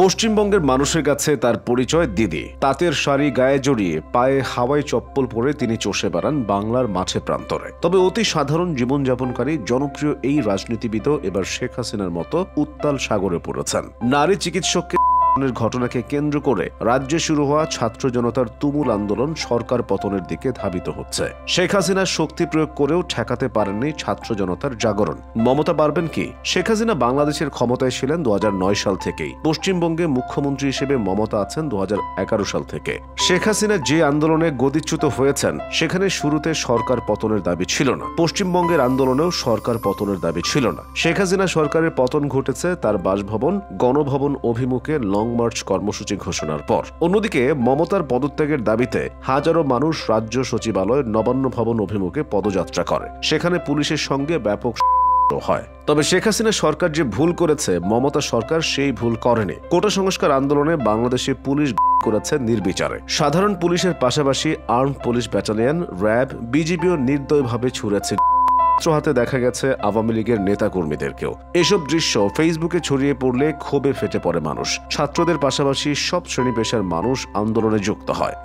পশ্চিমবঙ্গের মানুষের কাছে তার পরিচয় দিদি। তাঁতের শাড়ি গায়ে জড়িয়ে পায়ে হাওয়াই চপ্পল পরে তিনি চষে বেড়ান বাংলার মাঠে প্রান্তরে। তবে অতি সাধারণ জীবনযাপনকারী জনপ্রিয় এই রাজনীতিবিদও এবার শেখ হাসিনার মতো উত্তাল সাগরে পড়েছেন। নারী চিকিৎসককে ঘটনাকে কেন্দ্র করে রাজ্যে শুরু হওয়া ছাত্র জনতার তুমুল আন্দোলন সরকার পতনের দিকে ধাবিত হচ্ছে। শেখ হাসিনা শক্তি প্রয়োগ করেও ঠেকাতে পারেননি ছাত্র জনতার জাগরণ। মমতা পারবেন কি? শেখ হাসিনা বাংলাদেশের ক্ষমতায় ছিলেন 2009 সাল থেকেই। পশ্চিমবঙ্গে মুখ্যমন্ত্রী হিসেবে মমতা আছেন 2011 সাল থেকে। শেখ হাসিনা যে আন্দোলনে গদিচ্যুত হয়েছেন সেখানে শুরুতে সরকার পতনের দাবি ছিল না। পশ্চিমবঙ্গের আন্দোলনেও সরকার পতনের দাবি ছিল না। শেখ হাসিনা সরকারের পতন ঘটেছে তার বাসভবন গণভবন অভিমুখে লং মার্চ কর্মসূচি ঘোষণার পর। অন্যদিকে মমতার পদত্যাগের দাবিতে হাজারো মানুষ রাজ্য সচিবালয় নবান্ন ভবন অভিমুখে পদযাত্রা করে। সেখানে পুলিশের সঙ্গে ব্যাপক হয়। তবে শেখ হাসিনা সরকার যে ভুল করেছে মমতা সরকার সেই ভুল করেনি। কোটা সংস্কার আন্দোলনে বাংলাদেশে পুলিশ করেছে নির্বিচারে। সাধারণ পুলিশের পাশাপাশি আর্মড পুলিশ ব্যাটালিয়ন, র্যাব, বিজিবিও নির্দয়ভাবে ছুড়েছে। হাতে দেখা গেছে আওয়ামী লীগের নেতাকর্মীদেরকেও। এসব দৃশ্য ফেসবুকে ছড়িয়ে পড়লে ক্ষোভে ফেটে পড়ে মানুষ। ছাত্রদের পাশাপাশি সব শ্রেণী পেশার মানুষ আন্দোলনে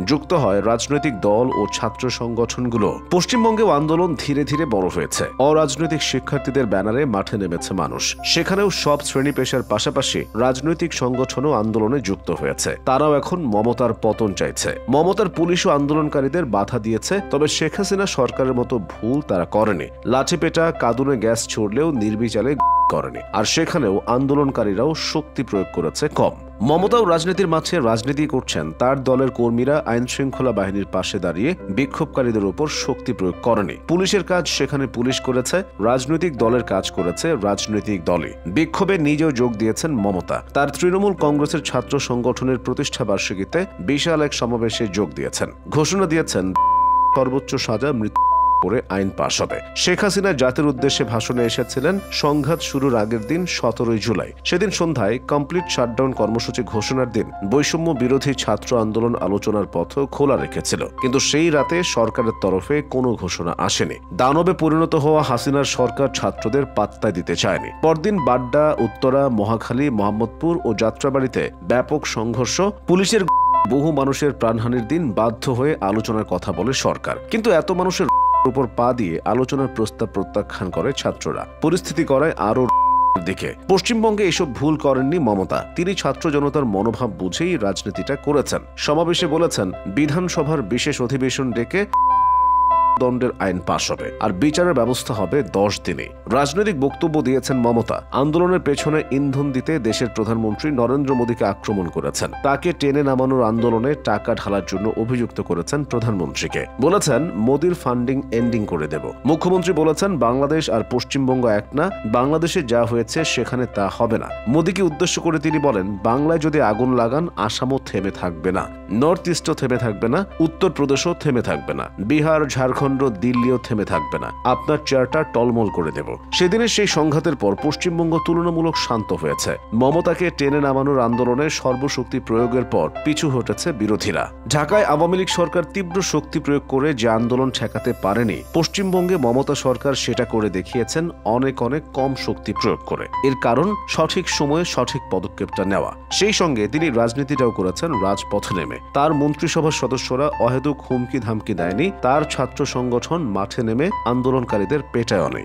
যুক্ত হয় রাজনৈতিক দল ও ছাত্র সংগঠনগুলো। পশ্চিমবঙ্গেও আন্দোলন ধীরে ধীরে বড় হয়েছে। অরাজনৈতিক শিক্ষার্থীদের ব্যানারে মাঠে নেমেছে মানুষ। সেখানেও সব শ্রেণী পেশার পাশাপাশি রাজনৈতিক সংগঠনও আন্দোলনে যুক্ত হয়েছে। তারাও এখন মমতার পতন চাইছে। মমতার পুলিশও আন্দোলনকারীদের বাধা দিয়েছে। তবে শেখ হাসিনা সরকারের মতো ভুল তারা করেনি। লাঠিপেটা কাঁদুনে গ্যাস ছড়লেও নির্বিচারে করেনি। আর সেখানেও আন্দোলনকারীরাও শক্তি প্রয়োগ করেছে কম। মমতাও রাজনীতির মাঠে রাজনীতি করছেন। তার দলের কর্মীরা আইন শৃঙ্খলা বাহিনীর পাশে দাঁড়িয়ে বিক্ষোভকারীদের উপর শক্তি প্রয়োগ করেনি। পুলিশের কাজ সেখানে পুলিশ করেছে, রাজনৈতিক দলের কাজ করেছে রাজনৈতিক দলই। বিক্ষোভে নিজেও যোগ দিয়েছেন মমতা। তার তৃণমূল কংগ্রেসের ছাত্র সংগঠনের প্রতিষ্ঠা বার্ষিকীতে বিশাল এক সমাবেশে যোগ দিয়েছেন। ঘোষণা দিয়েছেন সর্বোচ্চ সাজা মৃত্যু করে আইন পাশ হবে। শেখ হাসিনা জাতির উদ্দেশ্যে ভাষণে এসেছিলেন সংঘাত শুরুর আগের দিন 17 জুলাই। সেদিন সন্ধ্যায় কমপ্লিট শাটডাউন কর্মসূচি ঘোষণার দিন বৈষম্য বিরোধী ছাত্র আন্দোলন আলোচনার পথও খোলা রেখেছিল। কিন্তু সেই রাতে সরকারের তরফে কোনো ঘোষণা আসেনি। দানবে পরিণত হওয়া হাসিনার সরকার ছাত্রদের পাত্তা দিতে চায়নি। পরদিন বাড্ডা, উত্তরা, মহাখালী, মোহাম্মদপুর ও যাত্রাবাড়িতে ব্যাপক সংঘর্ষ। পুলিশের বহু মানুষের প্রাণহানির দিন বাধ্য হয়ে আলোচনার কথা বলে সরকার। কিন্তু এত মানুষের উপর পা দিয়ে আলোচনার প্রস্তাব প্রত্যাখ্যান করে ছাত্ররা। পরিস্থিতি করায় আরো দিকে। পশ্চিমবঙ্গে এসব ভুল করেননি মমতা। তিনি ছাত্র জনতার মনোভাব বুঝেই রাজনীতিটা করেছেন। সমাবেশে বলেছেন বিধানসভার বিশেষ অধিবেশন ডেকে দণ্ডের আইন পাশ হবে আর বিচারের ব্যবস্থা হবে 10 দিনে। রাজনৈতিক বক্তব্য দিয়েছেন মমতা। আন্দোলনের পেছনে ইন্ধন দিতে দেশের প্রধানমন্ত্রী নরেন্দ্র মোদীকে আক্রমণ করেছেন। তাকে টেনে নামানোর আন্দোলনে টাকা ঢালার জন্য অভিযুক্ত করেছেন প্রধানমন্ত্রীকে। বলেছেন মোদীর ফান্ডিং এন্ডিং করে দেব। মুখ্যমন্ত্রী বলেছেন বাংলাদেশ আর পশ্চিমবঙ্গ এক না, বাংলাদেশে যা হয়েছে সেখানে তা হবে না। মোদীকে উদ্দেশ্য করে তিনি বলেন বাংলায় যদি আগুন লাগান আসামও থেমে থাকবে না, নর্থ ইস্টও থেমে থাকবে না, উত্তরপ্রদেশও থেমে থাকবে না, বিহার, ঝাড়খণ্ড, দিল্লিও থেমে থাকবে না। আপনার চেয়ারটা টলমল করে দেব। সেদিনের সেই সংঘাতের পর পশ্চিমবঙ্গ তুলনামূলক শান্ত হয়েছে। মমতাকে টেনে নামানোর আন্দোলনে সর্বশক্তি প্রয়োগের পর পিছু হটেছে বিরোধীরা। ঢাকায় আওয়ামী লীগ সরকার তীব্র শক্তি প্রয়োগ করে যে আন্দোলন ঠেকাতে পারেনি, পশ্চিমবঙ্গে মমতা সরকার সেটা করে দেখিয়েছেন অনেক কম শক্তি প্রয়োগ করে। এর কারণ সঠিক সময়ে সঠিক পদক্ষেপটা নেওয়া। সেই সঙ্গে তিনি রাজনীতিটাও করেছেন রাজপথে নেমে। তার মন্ত্রিসভার সদস্যরা অহেতুক হুমকি ধামকি দেয়নি। তার ছাত্র সংগঠন মাঠে নেমে আন্দোলনকারীদের পেটায়নি।